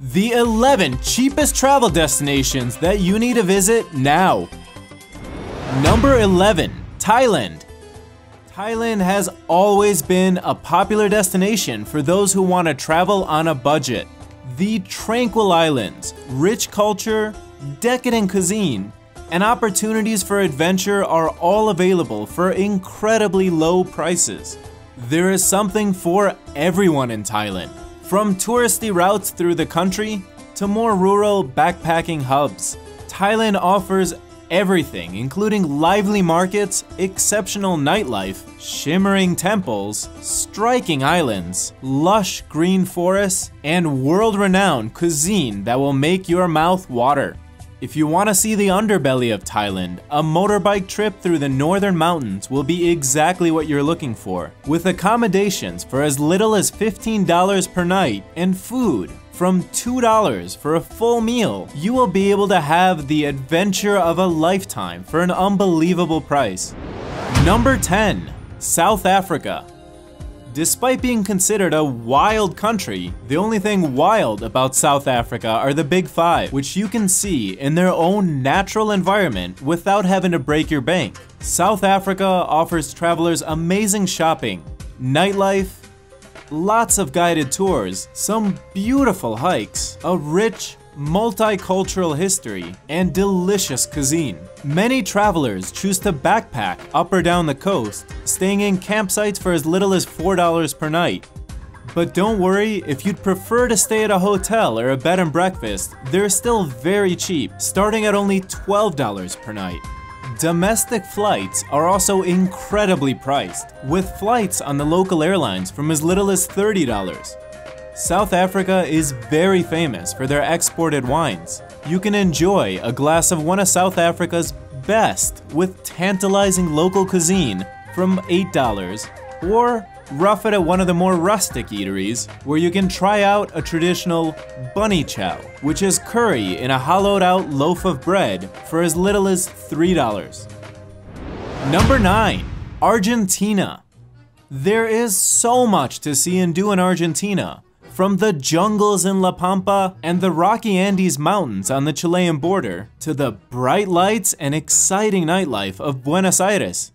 The 11 cheapest travel destinations that you need to visit now. Number 11, Thailand. Thailand has always been a popular destination for those who want to travel on a budget. The tranquil islands, rich culture, decadent cuisine, and opportunities for adventure are all available for incredibly low prices. There is something for everyone in Thailand. From touristy routes through the country to more rural backpacking hubs, Thailand offers everything, including lively markets, exceptional nightlife, shimmering temples, striking islands, lush green forests, and world-renowned cuisine that will make your mouth water. If you want to see the underbelly of Thailand, a motorbike trip through the northern mountains will be exactly what you're looking for. With accommodations for as little as $15 per night and food from $2 for a full meal, you will be able to have the adventure of a lifetime for an unbelievable price. Number 10, South Africa. Despite being considered a wild country, the only thing wild about South Africa are the Big Five, which you can see in their own natural environment without having to break your bank. South Africa offers travelers amazing shopping, nightlife, lots of guided tours, some beautiful hikes, a rich, multicultural history, and delicious cuisine. Many travelers choose to backpack up or down the coast, staying in campsites for as little as $4 per night. But don't worry, if you'd prefer to stay at a hotel or a bed and breakfast, they're still very cheap, starting at only $12 per night. Domestic flights are also incredibly priced, with flights on the local airlines from as little as $30. South Africa is very famous for their exported wines. You can enjoy a glass of one of South Africa's best with tantalizing local cuisine from $8, or rough it at one of the more rustic eateries where you can try out a traditional bunny chow, which is curry in a hollowed out loaf of bread for as little as $3. Number 9, Argentina. There is so much to see and do in Argentina. From the jungles in La Pampa and the rocky Andes Mountains on the Chilean border, to the bright lights and exciting nightlife of Buenos Aires.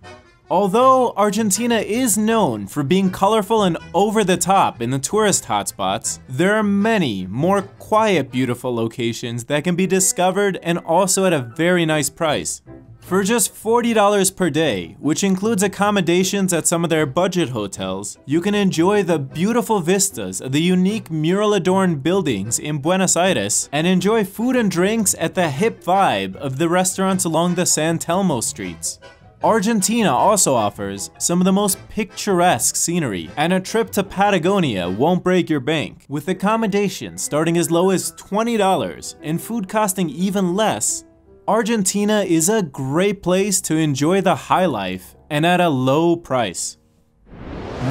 Although Argentina is known for being colorful and over the top in the tourist hotspots, there are many more quiet, beautiful locations that can be discovered and also at a very nice price. For just $40 per day, which includes accommodations at some of their budget hotels, you can enjoy the beautiful vistas of the unique mural-adorned buildings in Buenos Aires and enjoy food and drinks at the hip vibe of the restaurants along the San Telmo streets. Argentina also offers some of the most picturesque scenery, and a trip to Patagonia won't break your bank. With accommodations starting as low as $20 and food costing even less, Argentina is a great place to enjoy the high life and at a low price.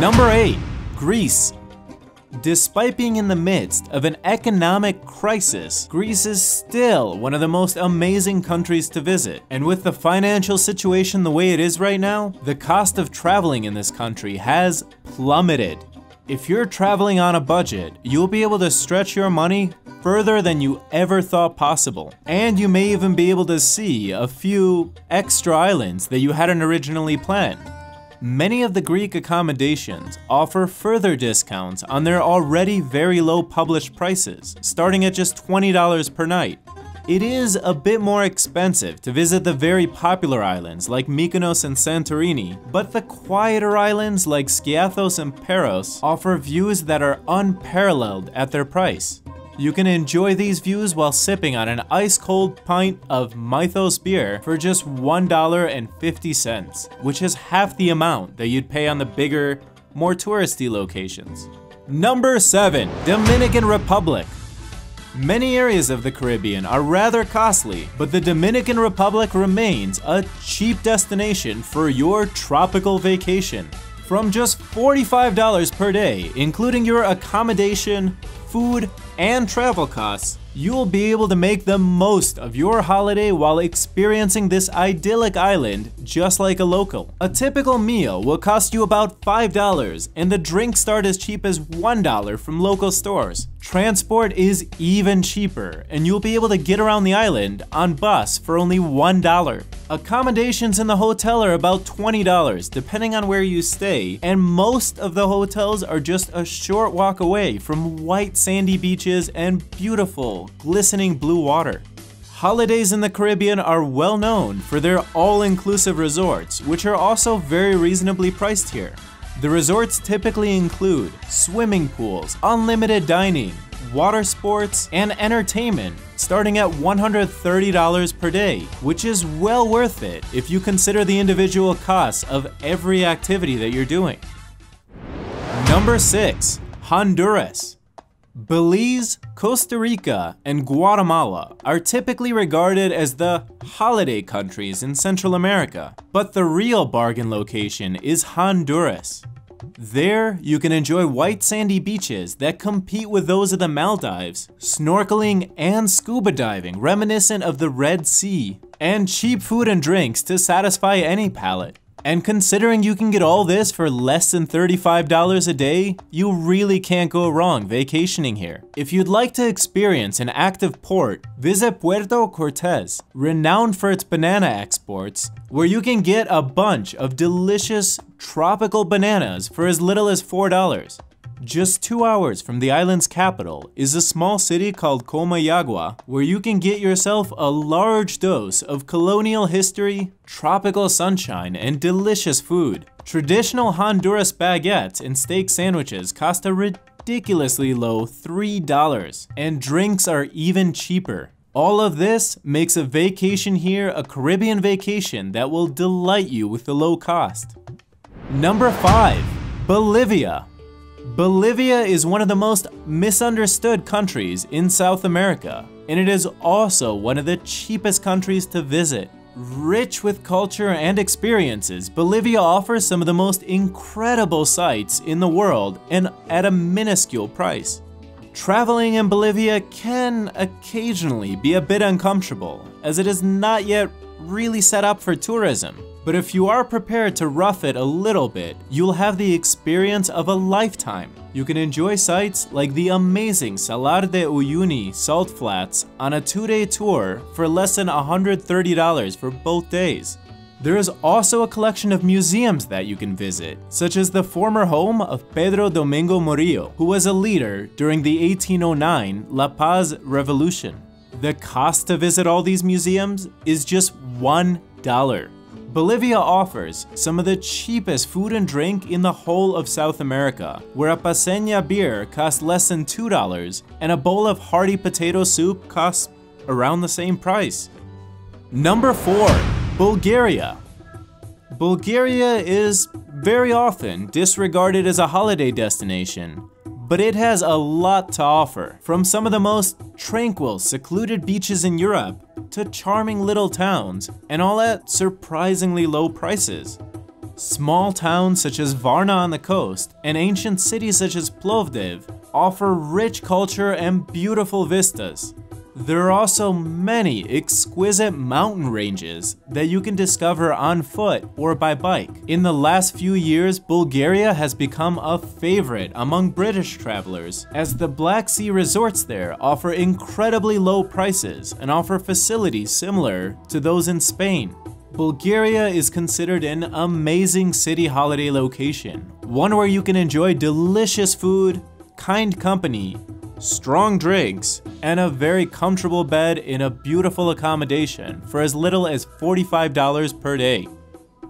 Number 8, Greece. Despite being in the midst of an economic crisis, Greece is still one of the most amazing countries to visit. And with the financial situation the way it is right now, the cost of traveling in this country has plummeted. If you're traveling on a budget, you'll be able to stretch your money further than you ever thought possible. And you may even be able to see a few extra islands that you hadn't originally planned. Many of the Greek accommodations offer further discounts on their already very low published prices, starting at just $20 per night. It is a bit more expensive to visit the very popular islands like Mykonos and Santorini, but the quieter islands like Skiathos and Paros offer views that are unparalleled at their price. You can enjoy these views while sipping on an ice-cold pint of Mythos beer for just $1.50, which is half the amount that you'd pay on the bigger, more touristy locations. Number 7, Dominican Republic. Many areas of the Caribbean are rather costly, but the Dominican Republic remains a cheap destination for your tropical vacation. From just $45 per day, including your accommodation, food, and travel costs, You'll be able to make the most of your holiday while experiencing this idyllic island just like a local. A typical meal will cost you about $5, and the drinks start as cheap as $1 from local stores. Transport is even cheaper, and you'll be able to get around the island on bus for only $1. Accommodations in the hotel are about $20 depending on where you stay, and most of the hotels are just a short walk away from white sandy beaches and beautiful, glistening blue water. Holidays in the Caribbean are well known for their all-inclusive resorts, which are also very reasonably priced here. The resorts typically include swimming pools, unlimited dining, water sports, and entertainment, starting at $130 per day, which is well worth it if you consider the individual costs of every activity that you're doing. Number 6. Honduras. Belize, Costa Rica, and Guatemala are typically regarded as the holiday countries in Central America, but the real bargain location is Honduras. There, you can enjoy white sandy beaches that compete with those of the Maldives, snorkeling and scuba diving reminiscent of the Red Sea, and cheap food and drinks to satisfy any palate. And considering you can get all this for less than $35 a day, you really can't go wrong vacationing here. If you'd like to experience an active port, visit Puerto Cortés, renowned for its banana exports, where you can get a bunch of delicious tropical bananas for as little as $4. Just 2 hours from the island's capital is a small city called Comayagua, where you can get yourself a large dose of colonial history, tropical sunshine, and delicious food. Traditional Honduras baguettes and steak sandwiches cost a ridiculously low $3, and drinks are even cheaper. All of this makes a vacation here a Caribbean vacation that will delight you with the low cost. Number 5. Bolivia. Bolivia is one of the most misunderstood countries in South America, and it is also one of the cheapest countries to visit. Rich with culture and experiences, Bolivia offers some of the most incredible sights in the world and at a minuscule price. Traveling in Bolivia can occasionally be a bit uncomfortable, as it is not yet really set up for tourism. But if you are prepared to rough it a little bit, you'll have the experience of a lifetime. You can enjoy sights like the amazing Salar de Uyuni salt flats on a 2-day tour for less than $130 for both days. There is also a collection of museums that you can visit, such as the former home of Pedro Domingo Murillo, who was a leader during the 1809 La Paz Revolution. The cost to visit all these museums is just $1. Bolivia offers some of the cheapest food and drink in the whole of South America, where a Paceña beer costs less than $2 and a bowl of hearty potato soup costs around the same price. Number 4. Bulgaria. Bulgaria is very often disregarded as a holiday destination, but it has a lot to offer. From some of the most tranquil, secluded beaches in Europe to charming little towns, and all at surprisingly low prices. Small towns such as Varna on the coast and ancient cities such as Plovdiv offer rich culture and beautiful vistas. There are also many exquisite mountain ranges that you can discover on foot or by bike. In the last few years, Bulgaria has become a favorite among British travelers, as the Black Sea resorts there offer incredibly low prices and offer facilities similar to those in Spain. Bulgaria is considered an amazing city holiday location, one where you can enjoy delicious food, kind company, strong drinks, and a very comfortable bed in a beautiful accommodation for as little as $45 per day.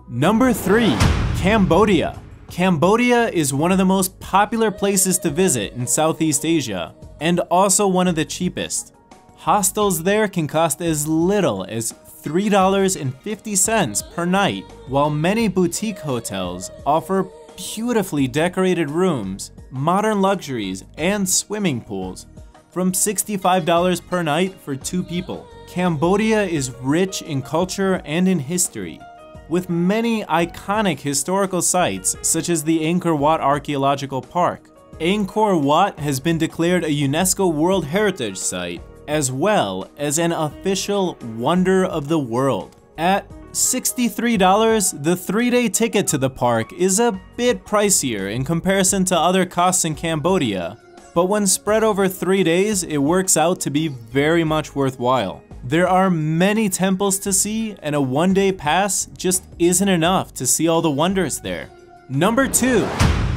Number 3. Cambodia. Cambodia is one of the most popular places to visit in Southeast Asia, and also one of the cheapest. Hostels there can cost as little as $3.50 per night, while many boutique hotels offer beautifully decorated rooms, modern luxuries, and swimming pools from $65 per night for 2 people. Cambodia is rich in culture and in history, with many iconic historical sites such as the Angkor Wat Archaeological Park. Angkor Wat has been declared a UNESCO World Heritage Site, as well as an official wonder of the world. At $63, the 3-day ticket to the park is a bit pricier in comparison to other costs in Cambodia, but when spread over 3 days, it works out to be very much worthwhile. There are many temples to see, and a 1-day pass just isn't enough to see all the wonders there. Number 2,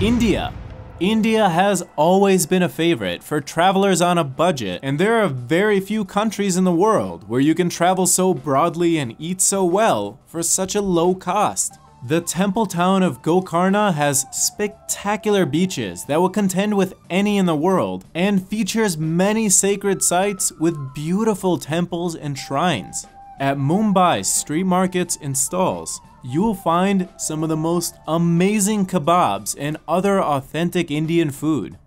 India. India has always been a favorite for travelers on a budget, and there are very few countries in the world where you can travel so broadly and eat so well for such a low cost. The temple town of Gokarna has spectacular beaches that will contend with any in the world, and features many sacred sites with beautiful temples and shrines. At Mumbai's street markets and stalls, you will find some of the most amazing kebabs and other authentic Indian food.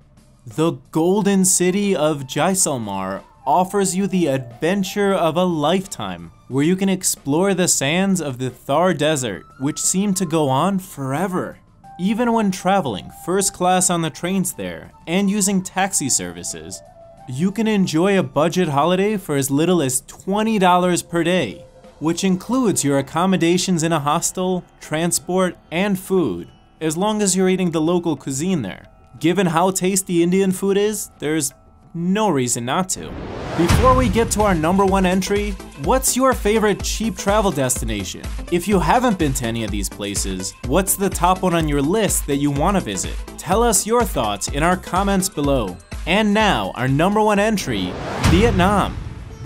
The golden city of Jaisalmer offers you the adventure of a lifetime, where you can explore the sands of the Thar Desert, which seem to go on forever. Even when traveling first class on the trains there and using taxi services, you can enjoy a budget holiday for as little as $20 per day, which includes your accommodations in a hostel, transport, and food, as long as you're eating the local cuisine there. Given how tasty Indian food is, there's no reason not to. Before we get to our number 1 entry, what's your favorite cheap travel destination? If you haven't been to any of these places, what's the top one on your list that you want to visit? Tell us your thoughts in our comments below. And now, our number 1 entry, Vietnam.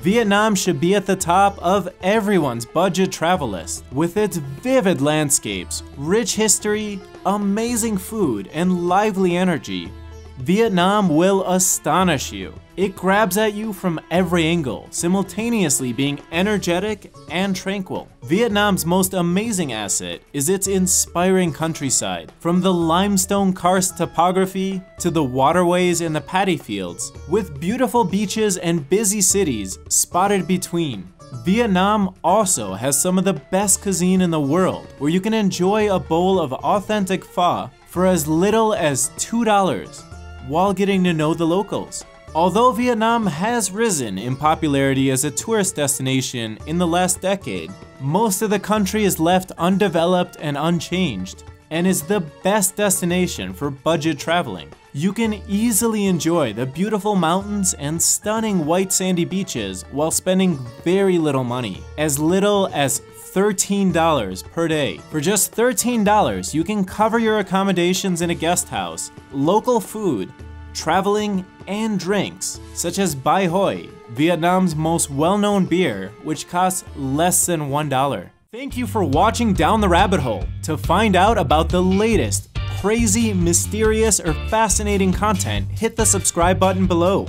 Vietnam should be at the top of everyone's budget travel list. With its vivid landscapes, rich history, amazing food, and lively energy, Vietnam will astonish you. It grabs at you from every angle, simultaneously being energetic and tranquil. Vietnam's most amazing asset is its inspiring countryside. From the limestone karst topography to the waterways and the paddy fields, with beautiful beaches and busy cities spotted between. Vietnam also has some of the best cuisine in the world, where you can enjoy a bowl of authentic pho for as little as $2 while getting to know the locals. Although Vietnam has risen in popularity as a tourist destination in the last decade, most of the country is left undeveloped and unchanged, and is the best destination for budget traveling. You can easily enjoy the beautiful mountains and stunning white sandy beaches while spending very little money, as little as $13 per day. For just $13, you can cover your accommodations in a guest house, local food, traveling, and drinks, such as Bai Hoi, Vietnam's most well-known beer, which costs less than $1. Thank you for watching Down the Rabbit Hole. To find out about the latest crazy, mysterious, or fascinating content, hit the subscribe button below.